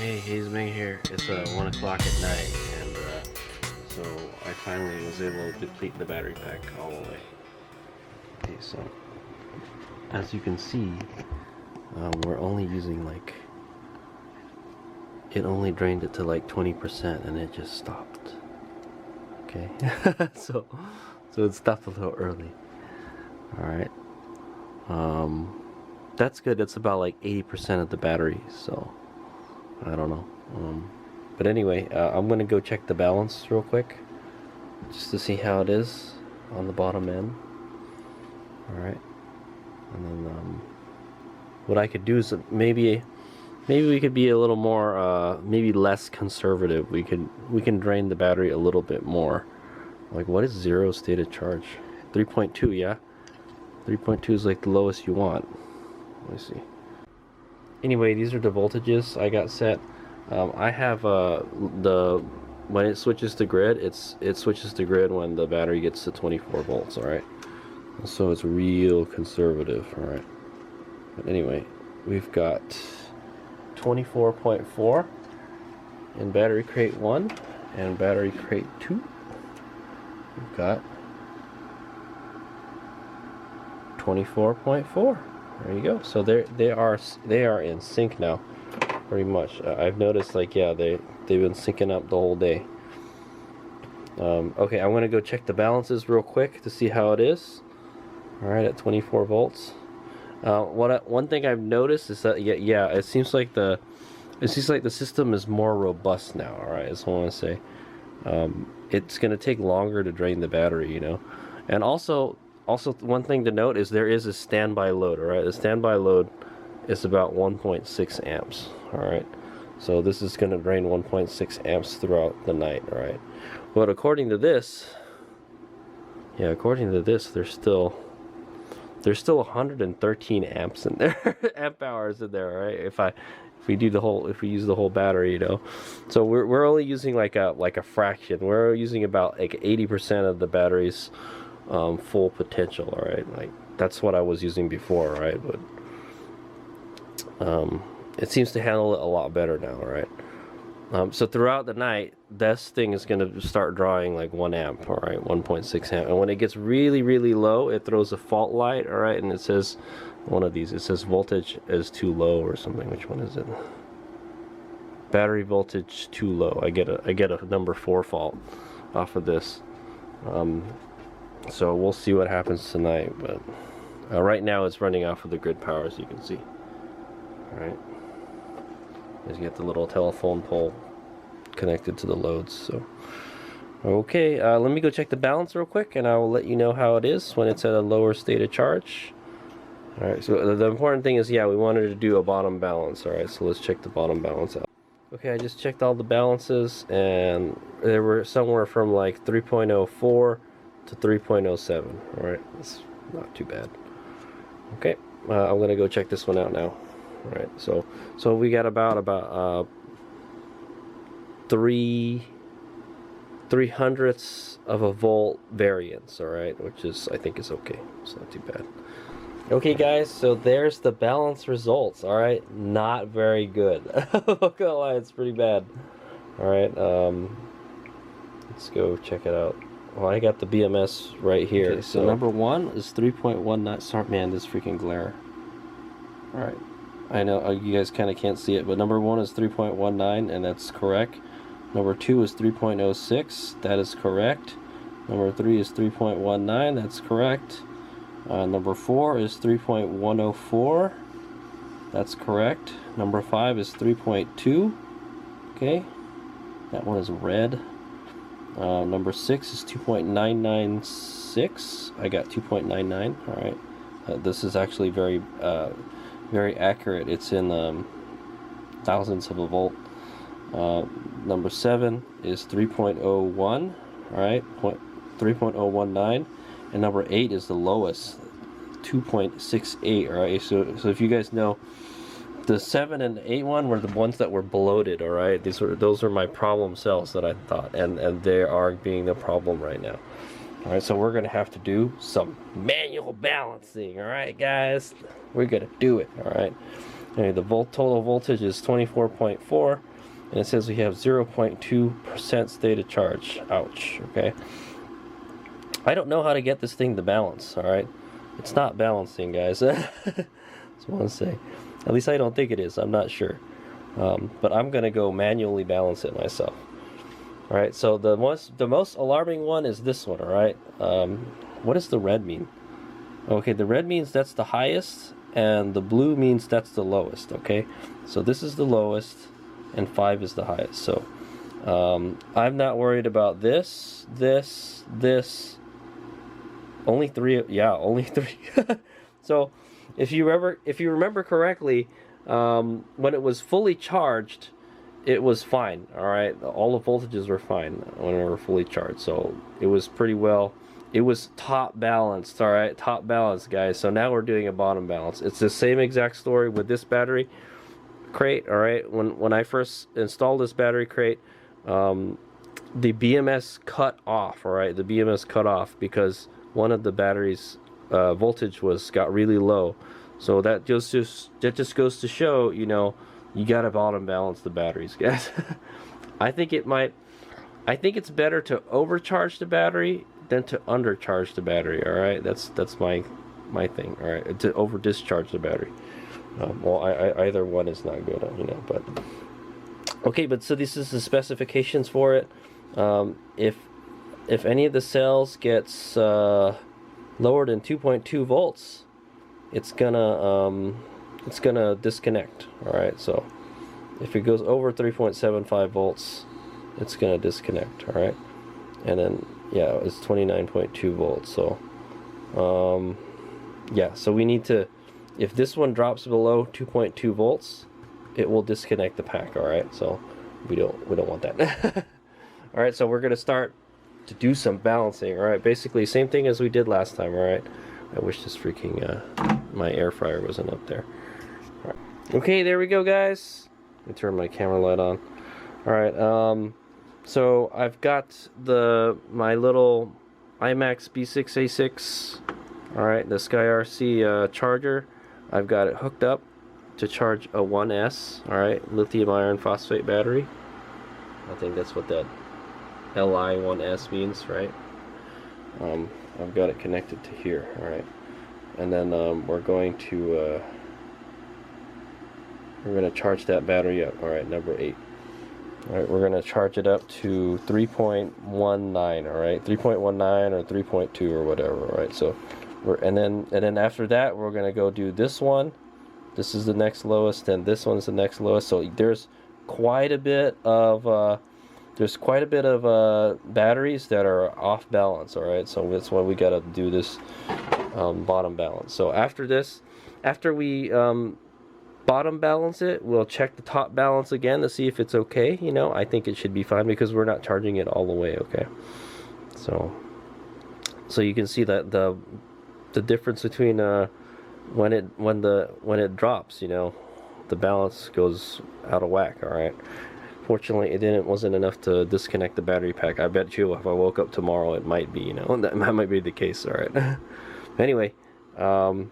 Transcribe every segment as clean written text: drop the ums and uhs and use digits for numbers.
Hey, HadesOmega here. It's 1 o'clock at night, and so I finally was able to deplete the battery pack all the way. Okay, so as you can see, we're only using it only drained it to like 20%, and it just stopped. Okay, so it stopped a little early. All right, that's good. That's about like 80% of the battery. So I don't know. But anyway, I'm gonna go check the balance real quick, just to see how it is on the bottom end. All right, and then what I could do is maybe we could be a little more, maybe less conservative. We can drain the battery a little bit more. Like, what is zero state of charge? 3.2, yeah. 3.2 is like the lowest you want. Let me see. Anyway, these are the voltages I got set. I have when it switches to grid, it switches to grid when the battery gets to 24 volts. All right, so it's real conservative. All right, but anyway, we've got 24.4 in battery crate 1 and battery crate 2. We've got 24.4. There you go. So they are in sync now, pretty much. I've noticed, like, yeah, they've been syncing up the whole day. Okay, I'm gonna go check the balances real quick to see how it is. All right, at 24 volts. One thing I've noticed is that yeah, it seems like the system is more robust now. All right, that's what I want to say. It's gonna take longer to drain the battery, you know, and also one thing to note is there is a standby load. All right, the standby load is about 1.6 amps. All right, so this is going to drain 1.6 amps throughout the night. All right, but according to this, there's still 113 amps in there, amp hours in there. All right, if we use the whole battery, you know, so we're only using like a fraction. We're using about like 80% of the battery's full potential. All right, like that's what I was using before. All right, but it seems to handle it a lot better now. All right, so throughout the night, this thing is going to start drawing like 1 amp. All right, 1.6 amp, and when it gets really low, it throws a fault light. All right, and it says one of these. It says voltage is too low or something. Which one is it? Battery voltage too low. I get a number 4 fault off of this. So we'll see what happens tonight, but right now it's running off of the grid power, as you can see. Alright, you get the little telephone pole connected to the loads. So okay, let me go check the balance real quick, and I will let you know how it is when it's at a lower state of charge. Alright, so the important thing is, yeah, we wanted to do a bottom balance. Alright, so let's check the bottom balance out. Okay, I just checked all the balances, and they were somewhere from like 3.04 to 3.07. all right, it's not too bad. Okay, I'm gonna go check this one out now. All right, so we got about 3 300ths of a volt variance. All right, which is, I think, is okay. It's not too bad. Okay, guys, so there's the balance results. All right, not very good. I'm not gonna lie, it's pretty bad. All right, let's go check it out. Well, I got the BMS right here. Okay, so number 1 is 3.19. Sorry, man, this freaking glare. All right, I know you guys kind of can't see it, but number 1 is 3.19, and that's correct. Number 2 is 3.06. That is correct. Number 3 is 3.19. That's correct. Number 4 is 3.104. That's correct. Number 5 is 3.2. Okay, that one is red. Number 6 is 2.996. I got 2.99. All right, this is actually very accurate. It's in thousandths of a volt. Number 7 is 3.01. All right, 3.019, and number 8 is the lowest, 2.68. All right, so if you guys know, the 7 and 8 one were the ones that were bloated. All right, those are my problem cells that I thought, and they are being the problem right now. All right, so we're gonna have to do some manual balancing. All right, guys, we're gonna do it. All right, anyway, the total voltage is 24.4. and it says we have 0.2% state of charge. Ouch. Okay. I don't know how to get this thing to balance. All right, it's not balancing, guys. That's what I want to say. At least I don't think it is. I'm not sure. But I'm gonna go manually balance it myself. All right. So the most alarming one is this one. All right. What does the red mean? Okay, the red means that's the highest, and the blue means that's the lowest. Okay, so this is the lowest, and 5 is the highest. So I'm not worried about this. Only 3. Yeah, only 3. So if you remember correctly, when it was fully charged, it was fine. All right, all the voltages were fine when they were fully charged. So it was pretty well. It was top balanced. All right, top balanced, guys. So now we're doing a bottom balance. It's the same exact story with this battery crate. All right, when I first installed this battery crate, the BMS cut off. All right, the BMS cut off because one of the batteries voltage got really low. So that just goes to show, you know, you gotta bottom balance the batteries, guys. I think it's better to overcharge the battery than to undercharge the battery. All right, that's my thing. All right, to over discharge the battery. Well, either one is not good, you know. But okay, but so this is the specifications for it. If any of the cells gets lower than 2.2 volts, it's gonna disconnect. All right, so if it goes over 3.75 volts, it's gonna disconnect. All right, and then yeah, it's 29.2 volts. So yeah, so we need to, if this one drops below 2.2 volts, it will disconnect the pack. All right, so we don't want that. All right, so we're gonna start to do some balancing. All right, basically same thing as we did last time. All right, I wish this freaking my air fryer wasn't up there. All right. Okay, there we go, guys. Let me turn my camera light on. All right, so I've got my little IMAX B6A6. All right, the SkyRC charger. I've got it hooked up to charge a 1S. All right, lithium iron phosphate battery. I think that's what that Li1S means, right? I've got it connected to here. All right, and then we're going to charge that battery up. All right, number 8. All right, we're going to charge it up to 3.19. All right, 3.19 or 3.2 or whatever. All right, so and then after that we're going to go do this one. This is the next lowest, and this one's the next lowest. So there's quite a bit of batteries that are off balance. All right, so that's why we got to do this bottom balance. So after we bottom balance it, we'll check the top balance again to see if it's okay. You know, I think it should be fine because we're not charging it all the way. Okay, so you can see that the difference between when it drops, you know, the balance goes out of whack. All right, fortunately it wasn't enough to disconnect the battery pack. I bet you if I woke up tomorrow it might be, you know, that might be the case. All right. Anyway, all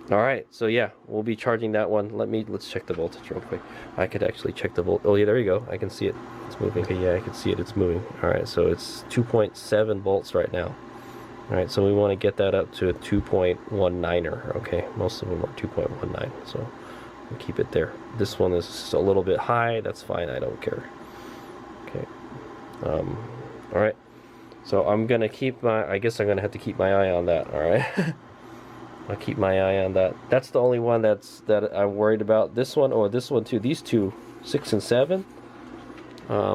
right, so yeah, we'll be charging that one. Let's check the voltage real quick. I could actually check the volt. Oh yeah, there you go. I can see it. It's moving. Okay, yeah, I can see it. It's moving. All right, so it's 2.7 volts right now. All right, so we want to get that up to a 2.19er. Okay, most of them are 2.19, so we'll keep it there. This one is a little bit high. That's fine. I don't care. Okay. All right. So I'm gonna keep I guess I'm gonna have to keep my eye on that. All right. I'll keep my eye on that. That's the only one that I'm worried about. This one or this one too. These two, 6 and 7.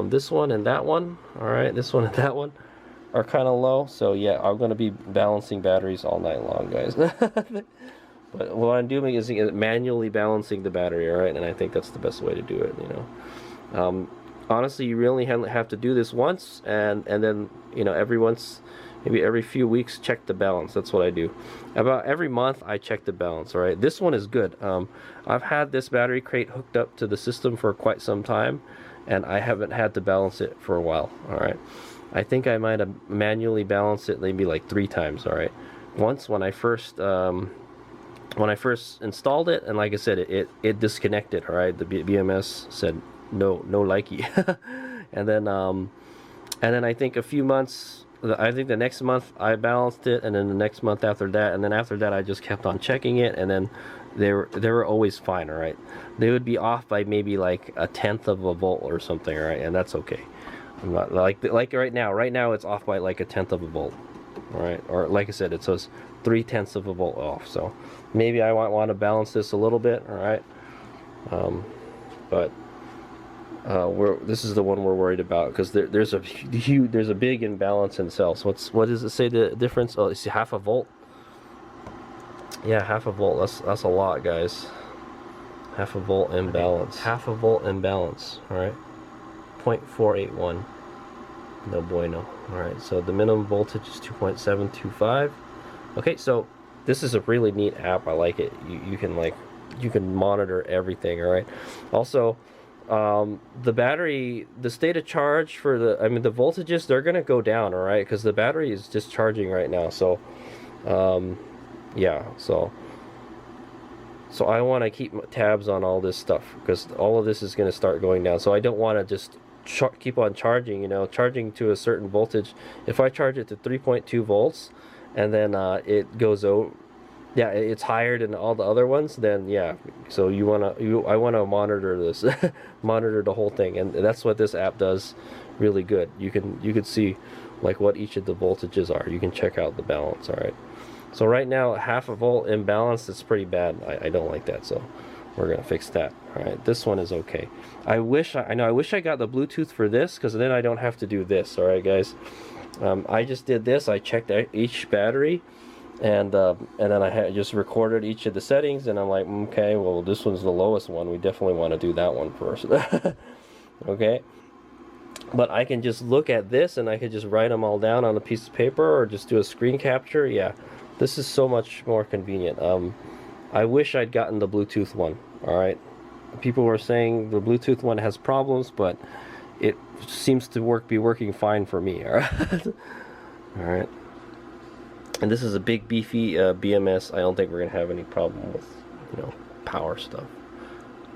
This one and that one. All right. This one and that one are kind of low. So yeah, I'm gonna be balancing batteries all night long, guys. But what I'm doing is manually balancing the battery. All right, and I think that's the best way to do it. You know, honestly, you really have to do this once, and then, you know, maybe every few weeks, check the balance. That's what I do. About every month I check the balance. All right, this one is good. I've had this battery crate hooked up to the system for quite some time, and I haven't had to balance it for a while. All right, I think I might have manually balanced it maybe like 3 times. All right, once when I first installed it, and like I said, it disconnected. All right, the BMS said no likey. And then I think a few months, I think the next month I balanced it, and then the next month after that, and then after that I just kept on checking it, and then they were always fine. All right, they would be off by maybe like a tenth of a volt or something, all right, and that's okay. I'm not like right now. Right now it's off by like a tenth of a volt, all right, or like I said, it says 3/10 of a volt off. So maybe I want to balance this a little bit, all right, but. This is the one we're worried about because there's a big imbalance in cells. What does it say the difference? Oh, it's half a volt. Yeah, half a volt. That's a lot, guys. Half a volt imbalance. Half a volt imbalance. All right, 0.481. No bueno. All right, so the minimum voltage is 2.725. Okay, so this is a really neat app. I like it. You can monitor everything. All right. Also, the battery, the state of charge for the voltages, they're gonna go down, all right, because the battery is just charging right now. So yeah, so I want to keep tabs on all this stuff because all of this is going to start going down. So I don't want to just keep on charging, you know, charging to a certain voltage. If I charge it to 3.2 volts and then it goes out, yeah, it's higher than all the other ones, then yeah, so I want to monitor this, monitor the whole thing, and that's what this app does really good. You can see like what each of the voltages are. You can check out the balance. All right, so right now half a volt imbalance is pretty bad. I don't like that, so we're gonna fix that. All right, this one is okay. I wish I got the Bluetooth for this, because then I don't have to do this. All right, guys, I just did this. I checked each battery, and then I just recorded each of the settings, and I'm like, okay, well, this one's the lowest one. We definitely want to do that one first. Okay, but I can just look at this and I can just write them all down on a piece of paper or just do a screen capture. Yeah, this is so much more convenient. I wish I'd gotten the Bluetooth one. All right, people were saying the Bluetooth one has problems, but it seems to be working fine for me. All right. All right. And this is a big beefy BMS. I don't think we're gonna have any problem with, you know, power stuff.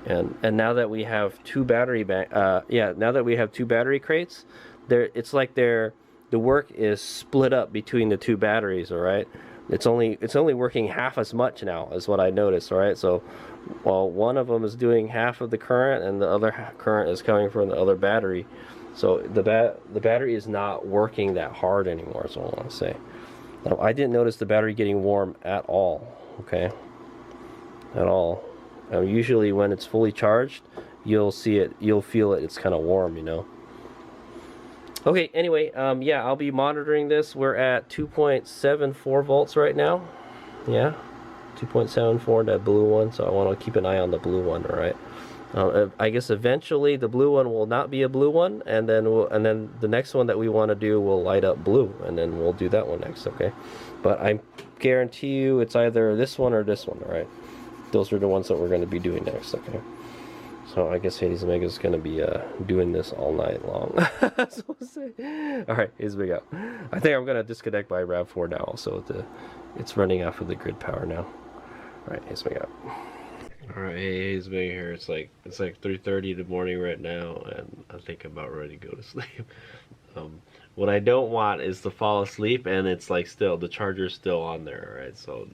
And now that we have two battery now that we have two battery crates, it's like the work is split up between the two batteries. All right, it's only working half as much now, is what I noticed. All right, so while one of them is doing half of the current and the other current is coming from the other battery, so the battery is not working that hard anymore. Is what I want to say. Now, I didn't notice the battery getting warm at all, okay? At all. Usually when it's fully charged, you'll feel it, it's kind of warm, you know? Okay, anyway, yeah, I'll be monitoring this. We're at 2.74 volts right now. Yeah, 2.74, that blue one, so I want to keep an eye on the blue one, all right? I guess eventually the blue one will not be a blue one, and then the next one that we want to do will light up blue, and then we'll do that one next, okay? But I guarantee you it's either this one or this one, all right? Those are the ones that we're going to be doing next, okay? So I guess HadesOmega is going to be doing this all night long. So we'll see. All right, HadesOmega. I think I'm going to disconnect my RAV4 now, so it's running off of the grid power now. All right, HadesOmega. All right, hey, HadesOmega here. It's like 3:30 in the morning right now, and I think I'm about ready to go to sleep. What I don't want is to fall asleep and it's like still the charger's still on there, right? So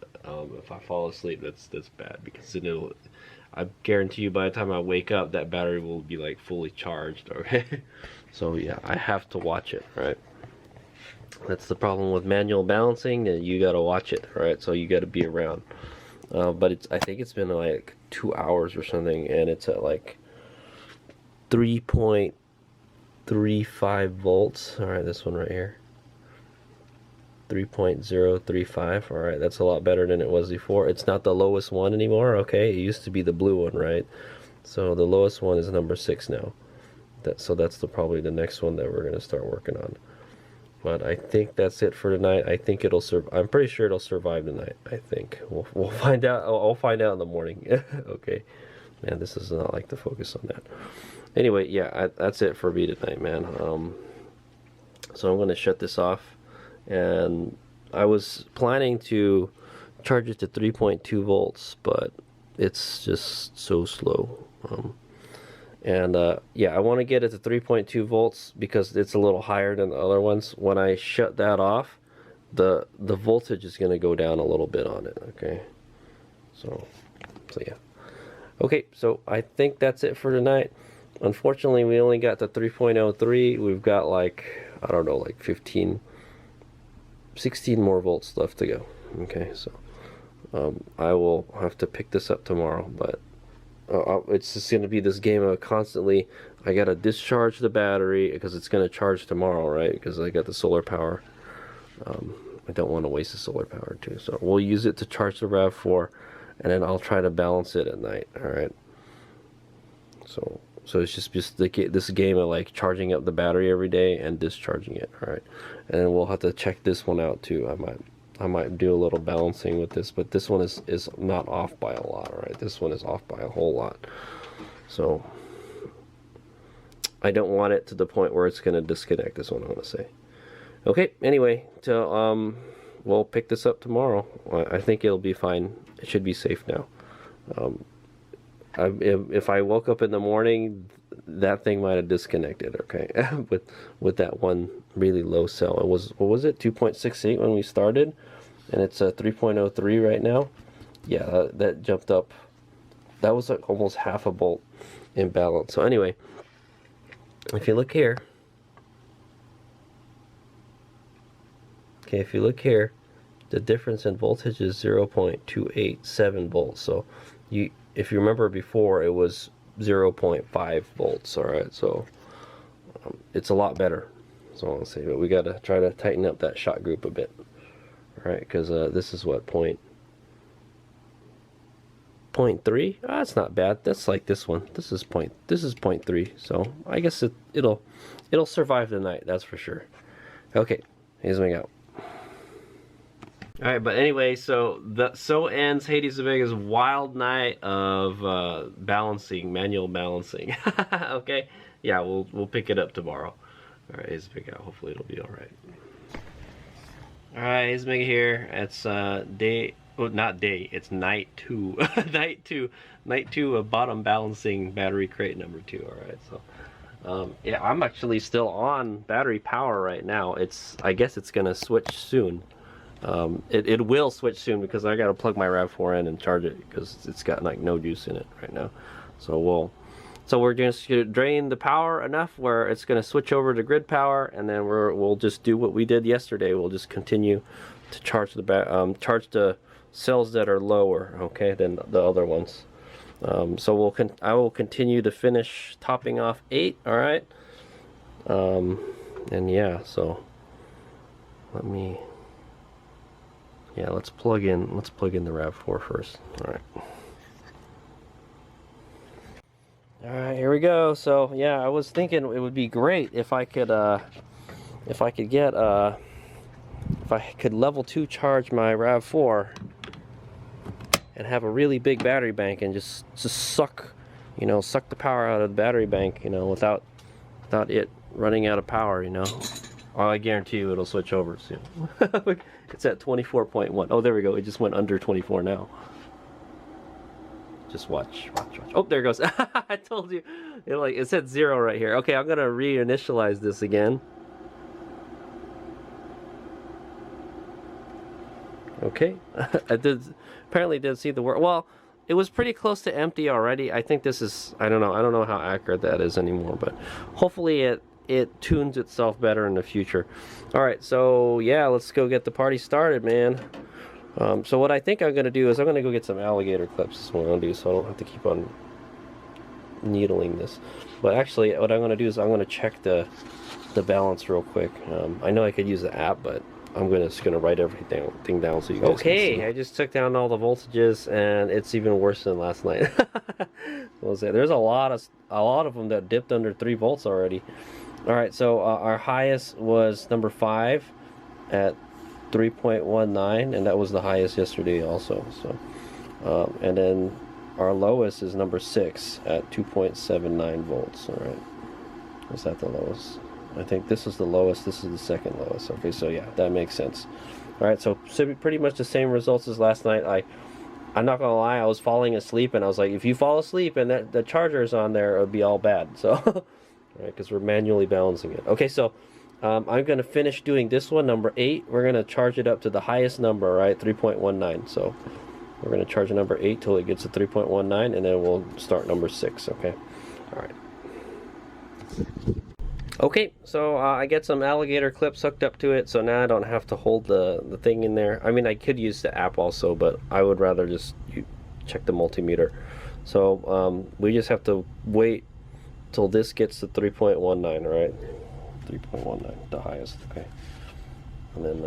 if I fall asleep, that's bad, because then I guarantee you by the time I wake up, that battery will be like fully charged. Okay, so yeah, I have to watch it, right? That's the problem with manual balancing, that you gotta watch it, right? So you gotta be around. But I think it's been like 2 hours or something, and it's at like 3.35 volts. All right, this one right here, 3.035. All right, that's a lot better than it was before. It's not the lowest one anymore. Okay, it used to be the blue one, right? So the lowest one is number 6 now. So that's probably the next one that we're gonna start working on. But I think that's it for tonight. I think it'll I'm pretty sure it'll survive tonight. I think we'll find out. I'll find out in the morning. Okay, man, this is not like the focus on that. Anyway, yeah, that's it for me tonight, man. So I'm gonna shut this off, and I was planning to charge it to 3.2 volts, but it's just so slow. And yeah, I want to get it to 3.2 volts because it's a little higher than the other ones. When I shut that off, the voltage is going to go down a little bit on it. Okay, so yeah. Okay, so I think that's it for tonight. Unfortunately, we only got to 3.03. We've got like, I don't know, like 16 more volts left to go. Okay, so I will have to pick this up tomorrow, but it's just going to be this game of constantly, I got to discharge the battery because it's going to charge tomorrow, right? Because I got the solar power. I don't want to waste the solar power too, so we'll use it to charge the RAV4, and then I'll try to balance it at night. All right. So it's just this game of like charging up the battery every day and discharging it. All right, and then we'll have to check this one out too. I might do a little balancing with this, but this one is not off by a lot. All right, this one is off by a whole lot. So I don't want it to the point where it's going to disconnect. This one I want to say. Okay. Anyway, we'll pick this up tomorrow. I think it'll be fine. It should be safe now. If I woke up in the morning, that thing might have disconnected. Okay, with that one really low cell. It was, what was it, 2.68 when we started, and it's a 3.03 right now. Yeah, that jumped up. That was like almost half a volt imbalance. So anyway, if you look here, okay, if you look here, the difference in voltage is 0.287 volts. So if you remember before, it was 0.5 volts. All right, so it's a lot better. That's all I'll say. But we got to try to tighten up that shot group a bit. All right, because this is what, 0.3. That's not bad. That's like this one. This is 0.3. So I guess it'll survive the night. That's for sure. Okay, HadesOmega out. Alright, but anyway, so ends HadesOmega's wild night of manual balancing. Okay? Yeah, we'll pick it up tomorrow. Alright, HadesOmega out. Hopefully it'll be alright. Alright, HadesOmega here. It's it's night 2. Night 2 of bottom balancing battery crate number 2. Alright, so yeah, I'm actually still on battery power right now. I guess it's gonna switch soon. It will switch soon because I gotta plug my RAV4 in and charge it because it's got like no juice in it right now. So we're just gonna drain the power enough where it's gonna switch over to grid power, and then we'll just do what we did yesterday. We'll just continue to charge the cells that are lower, okay, than the other ones. So I will continue to finish topping off 8. All right. And yeah, so let's plug in the RAV4 first. All right. All right, here we go. So yeah, I was thinking it would be great if I could level 2 charge my RAV4 and have a really big battery bank and just suck the power out of the battery bank, without it running out of power, Oh, I guarantee you it'll switch over soon. It's at 24.1. Oh, there we go. It just went under 24 now. Just watch. Oh, there it goes. I told you. It said 0 right here. Okay, I'm gonna reinitialize this again. Okay, apparently did see the word. Well, it was pretty close to empty already. I think this is, I don't know how accurate that is anymore, but hopefully it tunes itself better in the future. All right, so yeah, let's go get the party started, man. So what I think I'm gonna do is I'm gonna go get some alligator clips. That's what I'm gonna do, so I don't have to keep on needling this. But actually, what I'm gonna do is I'm gonna check the balance real quick. I know I could use the app, but I'm just gonna write everything down so you guys can see. I just took down all the voltages, and it's even worse than last night. There's a lot of them that dipped under 3 volts already. All right, so our highest was number 5 at 3.19, and that was the highest yesterday also. So, and then our lowest is number 6 at 2.79 volts. All right, was that the lowest? I think this is the lowest. This is the second lowest. Okay, so yeah, that makes sense. All right, so pretty much the same results as last night. I'm not gonna lie, I was falling asleep, and I was like, if you fall asleep and the charger's on there, it would be all bad. So, right, because we're manually balancing it. Okay, so I'm gonna finish doing this one, number 8. We're gonna charge it up to the highest number, right, 3.19. So we're gonna charge number 8 till it gets to 3.19, and then we'll start number 6. Okay, all right. Okay, so I get some alligator clips hooked up to it, so now I don't have to hold the thing in there. I mean, I could use the app also, but I would rather just check the multimeter. So we just have to wait till this gets to 3.19, right? 3.19, the highest. Okay, and then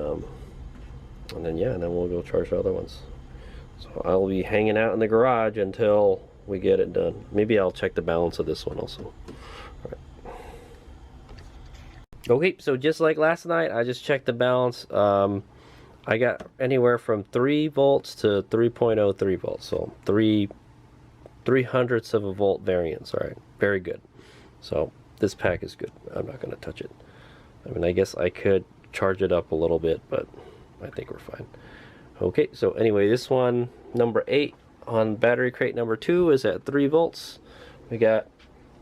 yeah, and then we'll go charge the other ones. So I'll be hanging out in the garage until we get it done. Maybe I'll check the balance of this one also. Okay, so just like last night, I just checked the balance. I got anywhere from 3 volts to 3.03 volts, so 3/100ths of a volt variance. All right, very good. So this pack is good. I'm not going to touch it. I mean, I guess I could charge it up a little bit, but I think we're fine. Okay, so anyway, this one, number 8 on battery crate number 2 is at 3 volts. We got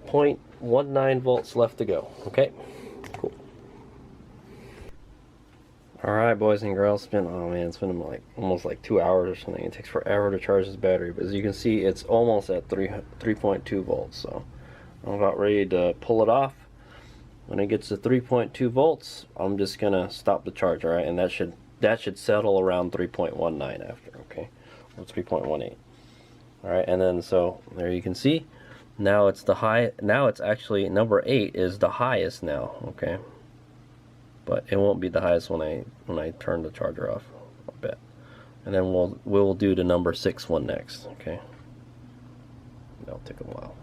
0.19 volts left to go. Okay. Cool. Alright, boys and girls, it's been like almost like 2 hours or something. It takes forever to charge this battery, but as you can see, it's almost at 3.2 volts. So I'm about ready to pull it off. When it gets to 3.2 volts, I'm just gonna stop the charge, alright? And that should settle around 3.19 after, okay? Or 3.18. Alright, and then so there you can see. Now it's the high. Now it's actually number 8 is the highest now, okay? But it won't be the highest when I turn the charger off, I bet. And then we'll do the number 6 one next, okay? That'll take a while.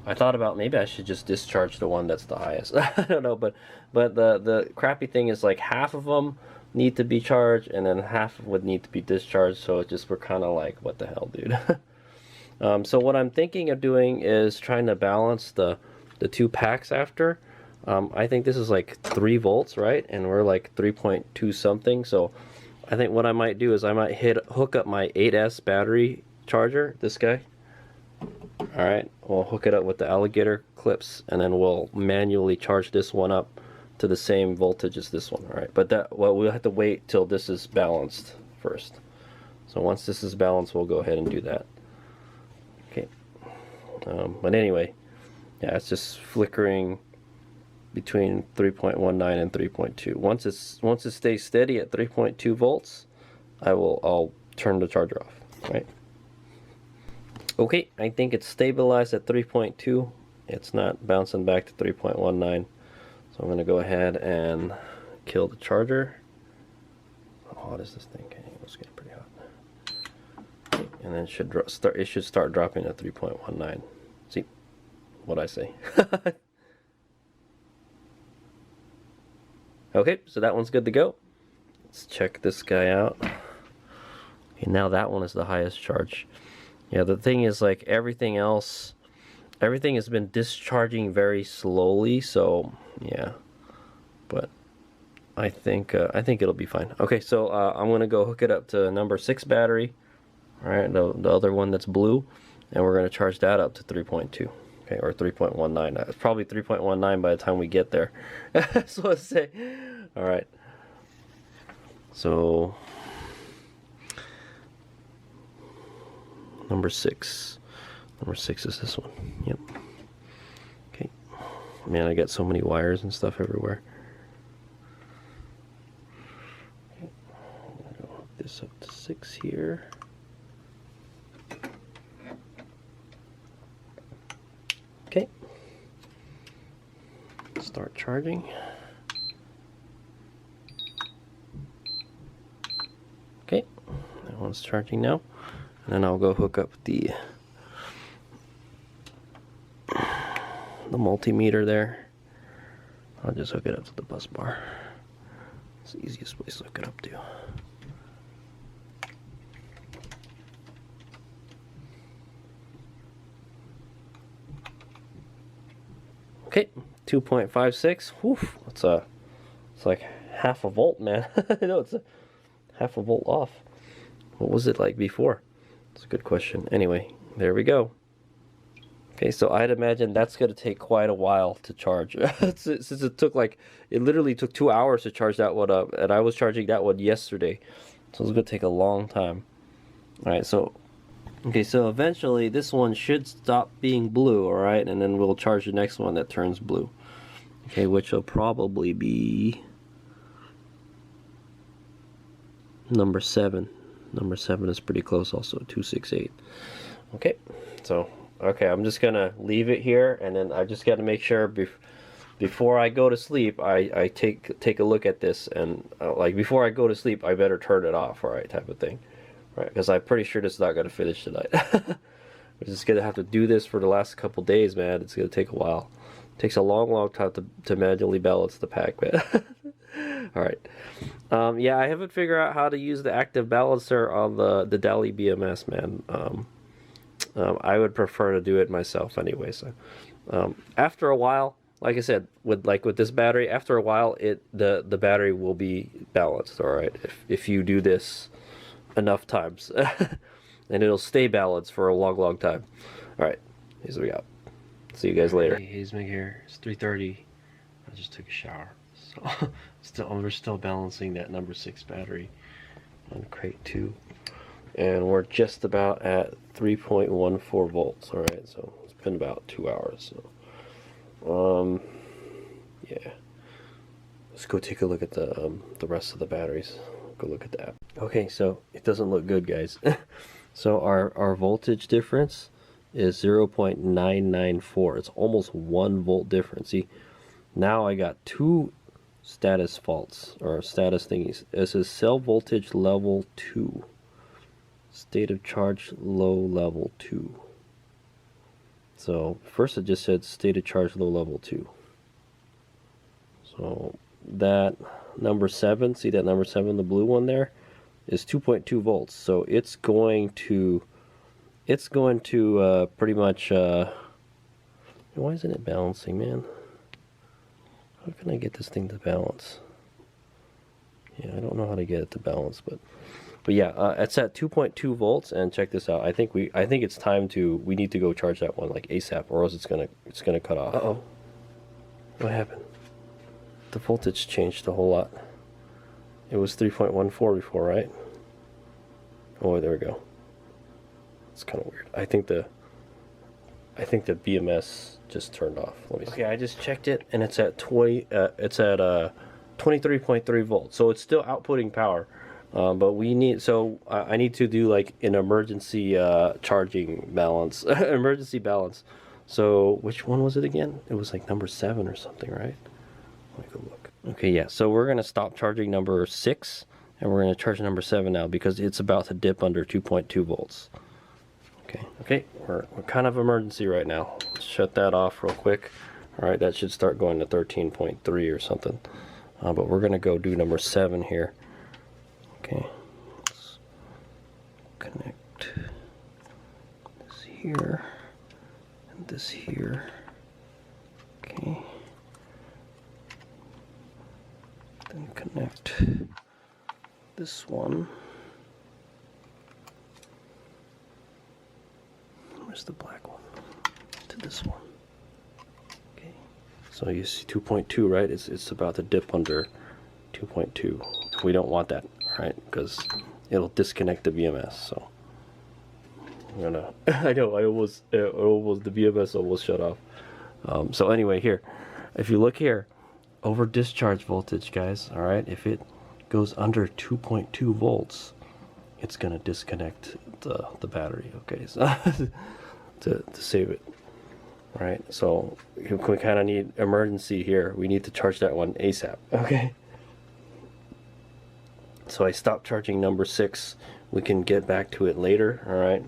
I thought about maybe I should just discharge the one that's the highest. I don't know, but the crappy thing is like half of them need to be charged, and then half would need to be discharged. So it just we're kind of like, what the hell, dude? So what I'm thinking of doing is trying to balance the 2 packs after. I think this is like 3 volts, right? And we're like 3.2 something. So I think what I might do is I might hook up my 8S battery charger, this guy. Alright, we'll hook it up with the alligator clips, and then we'll manually charge this one up to the same voltage as this one. Alright, but we'll have to wait till this is balanced first. So once this is balanced, we'll go ahead and do that. Okay. But anyway, yeah, it's just flickering between 3.19 and 3.2. Once it stays steady at 3.2 volts, I'll turn the charger off. Right. Okay, I think it's stabilized at 3.2. It's not bouncing back to 3.19. So I'm going to go ahead and kill the charger. How hot is this thing? Okay, it's getting pretty hot. Okay, and then it should start dropping at 3.19. See what I say? Okay, so that one's good to go. Let's check this guy out. Okay, now that one is the highest charge. Yeah, the thing is, like, everything has been discharging very slowly, so yeah. But I think it'll be fine. Okay, so I'm gonna go hook it up to number 6 battery. All right, the other one that's blue, and we're gonna charge that up to 3.2. Okay, or 3.19. It's probably 3.19 by the time we get there. So let's say. All right. So number 6. Number 6 is this one. Yep. Okay. Man, I got so many wires and stuff everywhere. Okay. I'm gonna go hook this up to 6 here. Okay. Start charging. Okay, that one's charging now. And then I'll go hook up the multimeter there. I'll just hook it up to the bus bar. It's the easiest place to hook it up to. Okay, 2.56. Whew, it's like half a volt, man. I know it's a half a volt off. What was it like before? It's a good question. Anyway, there we go. Okay, so I'd imagine that's going to take quite a while to charge. Since it took like, it literally took 2 hours to charge that one up, and I was charging that one yesterday. So it's going to take a long time. Alright, so, okay, so eventually this one should stop being blue, alright, and then we'll charge the next one that turns blue. Okay, which will probably be number 7. Number 7 is pretty close also, 268. Okay, so, okay, I'm just gonna leave it here, and then I just gotta make sure before I go to sleep, I take a look at this, and like before I go to sleep, I better turn it off, alright, type of thing. Right, because I'm pretty sure this is not gonna finish tonight. We're just gonna have to do this for the last couple days, man. It's gonna take a while. It takes a long time to manually balance the pack, man. Alright. Yeah, I haven't figured out how to use the active balancer on the Dali BMS, man. I would prefer to do it myself anyway. So after a while, like I said, with this battery, after a while the battery will be balanced, alright, if you do this enough times. And it'll stay balanced for a long time. Alright, here's what we got. See you guys later. Hey, HadesOmega here. It's 3:30. I just took a shower. So we're still balancing that number 6 battery on crate 2. And we're just about at 3.14 volts. Alright, so it's been about 2 hours. So yeah. Let's go take a look at the rest of the batteries. Go look at that. Okay, so it doesn't look good, guys. So our voltage difference is 0.994. It's almost 1 volt difference. See, now I got 2 status faults, or status thingies. This is cell voltage level 2. State of charge low level 2. So first it just said state of charge low level 2. So that number 7, see that number 7, the blue one there, is 2.2 volts. So it's going to pretty much why isn't it balancing, man? How can I get this thing to balance? Yeah, I don't know how to get it to balance, but yeah, it's at 2.2 volts, and check this out. I think it's time we need to go charge that one like ASAP, or else it's gonna cut off. Uh-oh. What happened? The voltage changed a whole lot. It was 3.14 before, right? Oh, there we go. It's kind of weird. I think the BMS just turned off. Let me see. Okay, I just checked it, and it's at 23.3 volts. So it's still outputting power, but I need to do like an emergency charging balance, emergency balance. So which one was it again? It was like number 7 or something, right? Let me go look. Okay, yeah. So we're gonna stop charging number 6, and we're gonna charge number 7 now because it's about to dip under 2.2 volts. Okay, we're kind of emergency right now. Let's shut that off real quick. All right, that should start going to 13.3 or something. But we're gonna go do number 7 here. Okay, let's connect this here and this here. Okay, then connect this one. Where's the black one? To this one. Okay. So you see 2.2, right? It's about to dip under 2.2. We don't want that, right? Because it'll disconnect the BMS. So I'm gonna. I know. The BMS almost shut off. So anyway, here, if you look here, over discharge voltage, guys. All right. If it goes under 2.2 volts, it's gonna disconnect the battery. Okay. So to save it. Right, so we kind of need emergency here. We need to charge that one ASAP. Okay. So I stopped charging number 6. We can get back to it later. All right.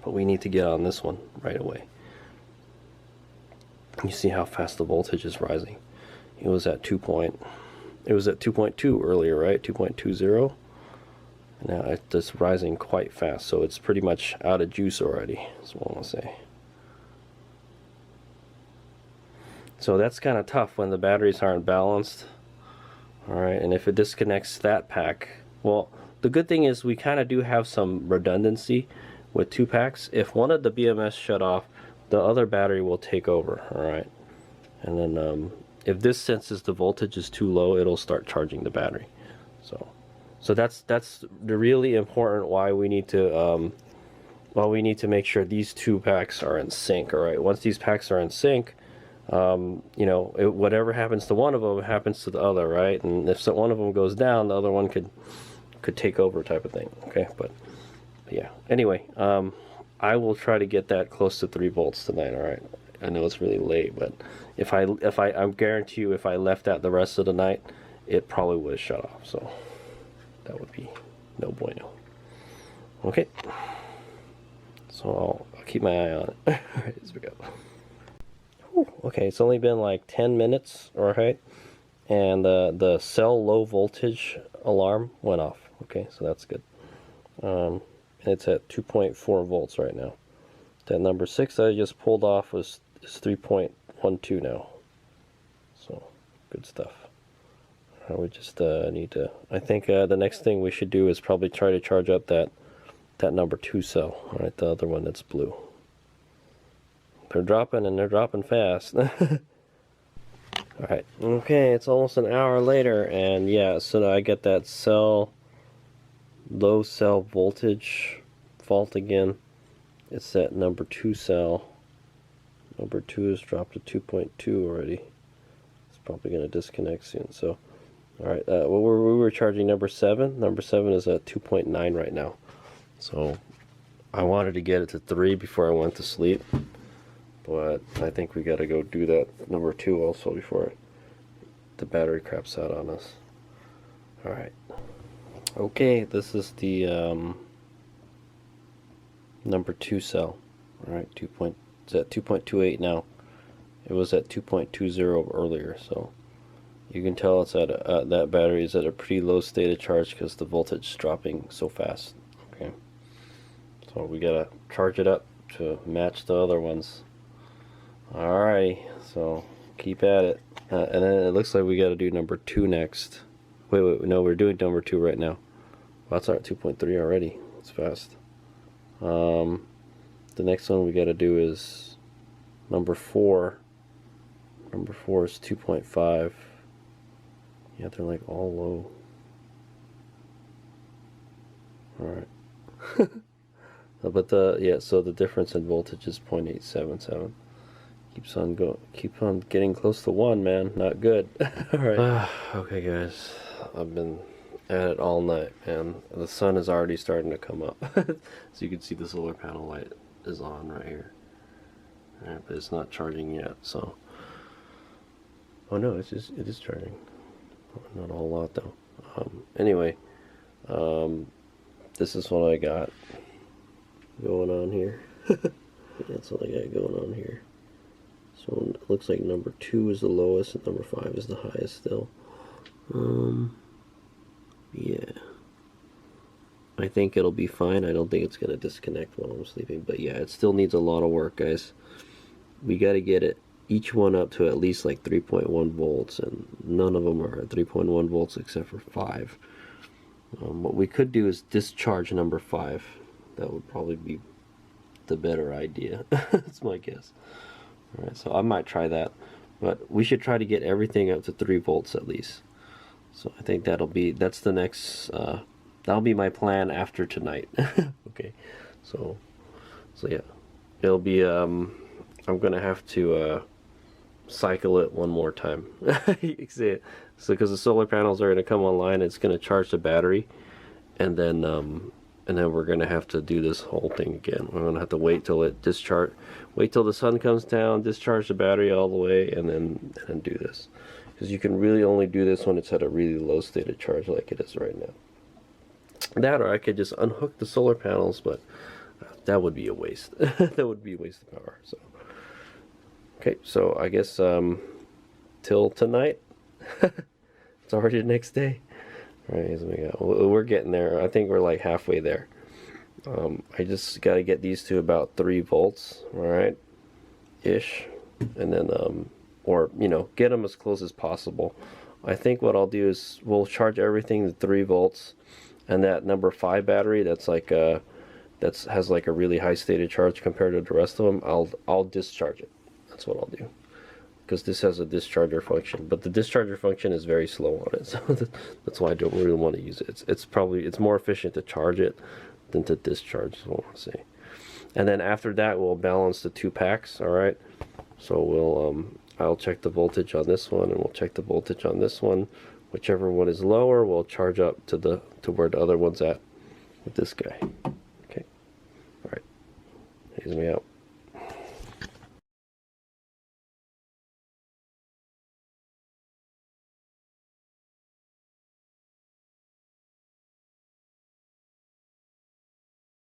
But we need to get on this one right away. You see how fast the voltage is rising. It was at 2.2 earlier, right? 2.20. Now it's just rising quite fast. So it's pretty much out of juice already. That's what I want to say. So that's kind of tough when the batteries aren't balanced. Alright, and if it disconnects that pack, well, the good thing is we kind of do have some redundancy with 2 packs. If one of the BMS shut off, the other battery will take over. All right, and then if this senses the voltage is too low, it'll start charging the battery. So that's the really important why we need to make sure these 2 packs are in sync. All right, once these packs are in sync, you know, whatever happens to one of them happens to the other, right? And if one of them goes down, the other one could take over, type of thing. Okay, but yeah. Anyway, I will try to get that close to 3 volts tonight. All right. I know it's really late, but I guarantee you, if I left that the rest of the night, it probably would have shut off. So that would be no bueno. Okay. So I'll keep my eye on it. All right, here we go. Okay, it's only been like 10 minutes, all right, and the cell low voltage alarm went off. Okay, so that's good. And it's at 2.4 volts right now. That number 6 that I just pulled off is 3.12 now. So good stuff. We just need to. I think the next thing we should do is probably try to charge up that number 2 cell. All right, the other one that's blue. They're dropping, and they're dropping fast. Alright, okay, it's almost an hour later, and yeah, so I get that low cell voltage fault again. It's that number 2 cell. Number 2 has dropped to 2.2 already. It's probably going to disconnect soon. So, alright, we were charging number 7. Number 7 is at 2.9 right now. So, I wanted to get it to 3 before I went to sleep. But I think we gotta go do that number 2 also before the battery craps out on us. Alright. Okay, this is the number 2 cell. Alright, it's at 2.28 now. It was at 2.20 earlier, so you can tell it's at that battery is at a pretty low state of charge because the voltage is dropping so fast. Okay, so we gotta charge it up to match the other ones. Alright, so keep at it. And then it looks like we got to do number 2 next. Wait, no, we're doing number 2 right now. Well, that's our 2.3 already. It's fast. The next one we got to do is number 4. Number 4 is 2.5. Yeah, they're like all low. Alright. But so the difference in voltage is 0.877. Keep on getting close to 1, man. Not good. Alright. Okay, guys. I've been at it all night, man. The sun is already starting to come up. So you can see the solar panel light is on right here. Alright, but it's not charging yet, so. Oh no, it is charging. Not a whole lot though. Anyway, this is what I got going on here. That's what I got going on here. So it looks like number 2 is the lowest and number 5 is the highest still. Yeah. I think it'll be fine. I don't think it's going to disconnect while I'm sleeping. But yeah, it still needs a lot of work, guys. We got to get each one up to at least like 3.1 volts. And none of them are at 3.1 volts except for 5. What we could do is discharge number 5. That would probably be the better idea. That's my guess. Alright, so I might try that, but we should try to get everything up to 3 volts at least. So I think that'll be my plan after tonight. Okay, so yeah, it'll be I'm gonna have to cycle it one more time. You can see it. So because the solar panels are gonna come online, it's gonna charge the battery, and then we're gonna have to do this whole thing again. We're gonna have to wait till it wait till the sun comes down, discharge the battery all the way, and then do this. Because you can really only do this when it's at a really low state of charge like it is right now. That, or I could just unhook the solar panels, but that would be a waste. That would be a waste of power. So, okay, so I guess till tonight. It's already the next day. Right, we're getting there. I think we're like halfway there. I just got to get these to about 3 volts, all right, ish, and then or get them as close as possible. I think what I'll do is we'll charge everything to 3 volts, And that number 5 battery, that's like has like a really high stated charge compared to the rest of them, I'll discharge it. That's what I'll do, because this has a discharger function, but the discharger function is very slow on it, so that's why I don't really want to use it. It's more efficient to charge it than to discharge, is what I want to say. And then after that, we'll balance the 2 packs. All right, so I'll check the voltage on this one, and we'll check the voltage on this one. Whichever one is lower, we'll charge up to where the other one's at with this guy. Okay, all right, here's me out.